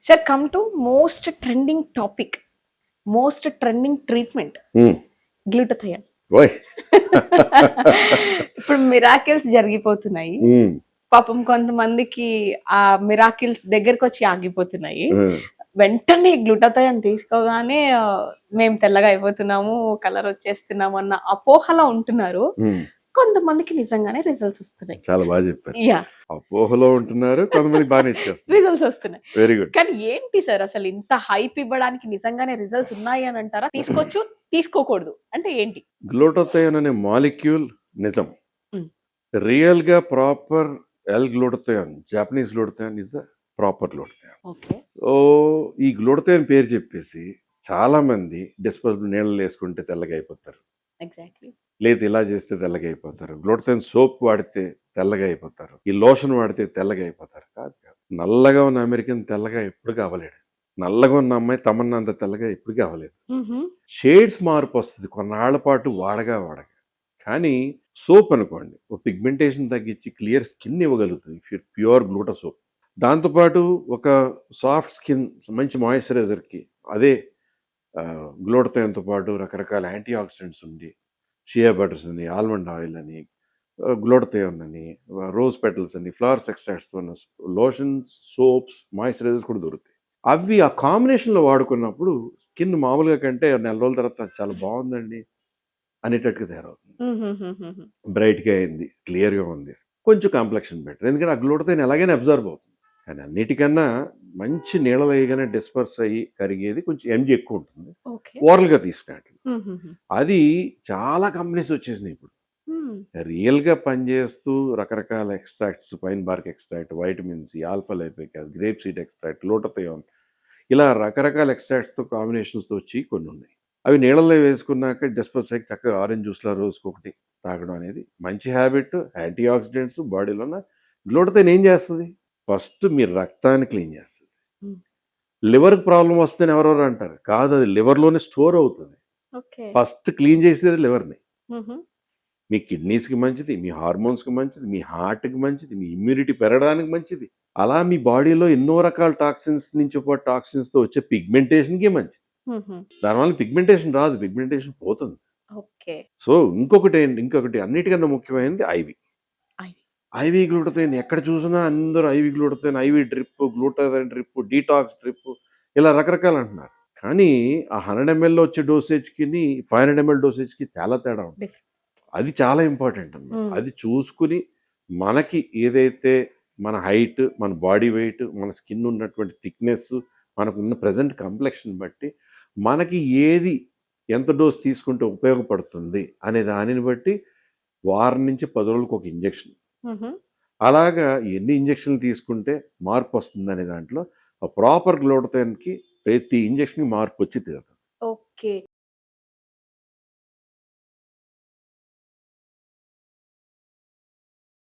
Sir come to most trending topic, most trending treatment glutathione. ఓయ్ ఇప్పుడు miracles జరిగిపోతున్నాయి. పాపం కొంతమందికి ఆ మిరాకిల్స్ దగ్గరకు వచ్చి ఆగిపోతున్నాయి. వెంటనే గ్లూటథయోన్ తీసుకోగానే మేము తెల్లగా అయిపోతున్నాము, కలర్ వచ్చేస్తున్నాము అన్న అపోహలో ఉంటున్నారు. కొంతమందికి నిజంగానే రిజల్ట్స్ వస్తున్నాయి. చాలా బాగా చెప్పారు. యా, అపోహలో ఉంటున్నారు, కొంతమంది బాగా ఇచ్చేస్తారు. రిజల్ట్స్ వస్తున్నాయి. Very good. కానీ ఏంటి సార్ అసలు ఇంత హైప్ ఇవ్వడానికి నిజంగానే రిజల్ట్స్ ఉన్నాయి అని అంటారా? తీసుకోవచ్చు, తీసుకోకూడదు అంటే ఏంటి? గ్లూటథయోన్ అనే మాలిక్యూల్ నిజం. రియల్ గా proper glutathione, Japanese glutathione is the proper glutathione. Okay. So ఈ గ్లూటథయోన్ పేరు చెప్పేసి చాలా మంది డిస్పోజబుల్ నీళ్ళు వేసుకుంటే తెల్లగా అయిపోతారు, ఎగ్జాక్ట్లీ. లేదు ఇలా చేస్తే తెల్లగా అయిపోతారు, గ్లూటథయోన్ సోప్ వాడితే తెల్లగా అయిపోతారు, ఈ లోషన్ వాడితే తెల్లగా అయిపోతారు. కాదు కాదు, నల్లగా ఉన్న అమెరికన్ తెల్లగా ఎప్పుడు కావలేడు, నల్లగా ఉన్న అమ్మాయి తమన్నా అంత తెల్లగా ఎప్పుడు కావలేదు. షేడ్స్ మార్పు వస్తుంది కొన్నాళ్ల పాటు వాడగా. కానీ సోప్ అనుకోండి, ఒక పిగ్మెంటేషన్ తగ్గించి క్లియర్ స్కిన్ ఇవ్వగలుగుతుంది ప్యూర్ గ్లూటా సోప్. దాంతోపాటు ఒక సాఫ్ట్ స్కిన్, మంచి మాయిశ్చరైజర్కి అదే గ్లూటథయోన్తో పాటు రకరకాల యాంటీ ఆక్సిడెంట్స్ ఉండి, షియా బటర్స్ అని, ఆల్మండ్ ఆయిల్ అని, గ్లూటథయోన్ అని, రోజ్ పెటల్స్ అని, ఫ్లవర్స్ ఎక్స్ట్రాక్ట్స్ ఉన్న లోషన్స్, సోప్స్, మాయిశ్చరైజర్స్ కూడా దొరుకుతాయి. అవి ఆ కాంబినేషన్లో వాడుకున్నప్పుడు స్కిన్ మామూలుగా కంటే నెల రోజుల తర్వాత చాలా బాగుందండి అనేటట్టుగా తయారవుతుంది. బ్రైట్గా అయింది, క్లియర్గా ఉంది, కొంచెం కాంప్లెక్షన్ బెటర్. ఎందుకంటే ఆ గ్లూటథయోన్ ఎలాగైనా అబ్జర్వ్ అవుతుంది. కానీ అన్నిటికన్నా మంచి నీళ్ళలో వేయగానే డిస్పర్స్ అయ్యి కరిగేది కొంచెం ఎంజీ ఎక్కువ ఉంటుంది ఓరల్గా తీసుకున్నట్లు. అది చాలా కంపెనీస్ వచ్చేసినాయి ఇప్పుడు రియల్గా పనిచేస్తూ రకరకాల extracts, pine bark extract, vitamin C, alpha lipoic acid, grape seed extract, glutathione, ఇలా రకరకాల ఎక్స్ట్రాక్ట్స్తో కాంబినేషన్స్తో వచ్చి కొన్ని ఉన్నాయి. అవి నీళ్ళలో వేసుకున్నాక డిస్పర్స్ అయ్యి చక్కగా ఆరెంజ్ జ్యూస్లో రోజుకి ఒకటి తాగడం అనేది మంచి హ్యాబిట్. యాంటీ ఆక్సిడెంట్స్ బాడీలో ఉన్న. గ్లూటథయోన్ ఏం చేస్తుంది? ఫస్ట్ మీ రక్తాన్ని క్లీన్ చేస్తుంది. లివర్ ప్రాబ్లం వస్తుందని ఎవరెవరు అంటారు, కాదు, అది లివర్లోనే స్టోర్ అవుతుంది. ఫస్ట్ క్లీన్ చేసేది లివర్ని. మీ కిడ్నీస్కి మంచిది, మీ హార్మోన్స్కి మంచిది, మీ హార్ట్కి మంచిది, మీ ఇమ్యూనిటీ పెరగడానికి మంచిది. అలా మీ బాడీలో ఎన్నో రకాల టాక్సిన్స్ నుంచి పాటు టాక్సిన్స్తో వచ్చే పిగ్మెంటేషన్కి మంచిది. దానివల్ల పిగ్మెంటేషన్ రాదు, పిగ్మెంటేషన్ పోతుంది. సో ఇంకొకటి అన్నిటికన్నా ముఖ్యమైనది ఐవి గ్లూటథయోన్. ఎక్కడ చూసినా అందరూ IV glutathione, IV drip, glutathione drip, detox drip, ఇలా రకరకాలు అంటున్నారు. కానీ ఆ 100 ml వచ్చే డోసేజ్కి 500 ml డోసేజ్కి చాలా తేడా ఉంటుంది. అది చాలా ఇంపార్టెంట్ అన్నమాట. అది చూసుకుని మనకి ఏదైతే మన హైట్, మన బాడీ వెయిట్, మన స్కిన్ ఉన్నటువంటి థిక్నెస్, మనకున్న ప్రజెంట్ కంప్లెక్షన్ బట్టి మనకి ఏది ఎంత డోస్ తీసుకుంటే ఉపయోగపడుతుంది అనే దానిని బట్టి వారం నుంచి 10 రోజులకు ఒక ఇంజెక్షన్, అలాగా ఎన్ని ఇంజక్షన్లు తీసుకుంటే మార్పు వస్తుంది అనే దాంట్లో ప్రాపర్ గ్లూటథయోన్కి ప్రతి ఇంజక్షన్కి మార్పు వచ్చి తీరుతుంది.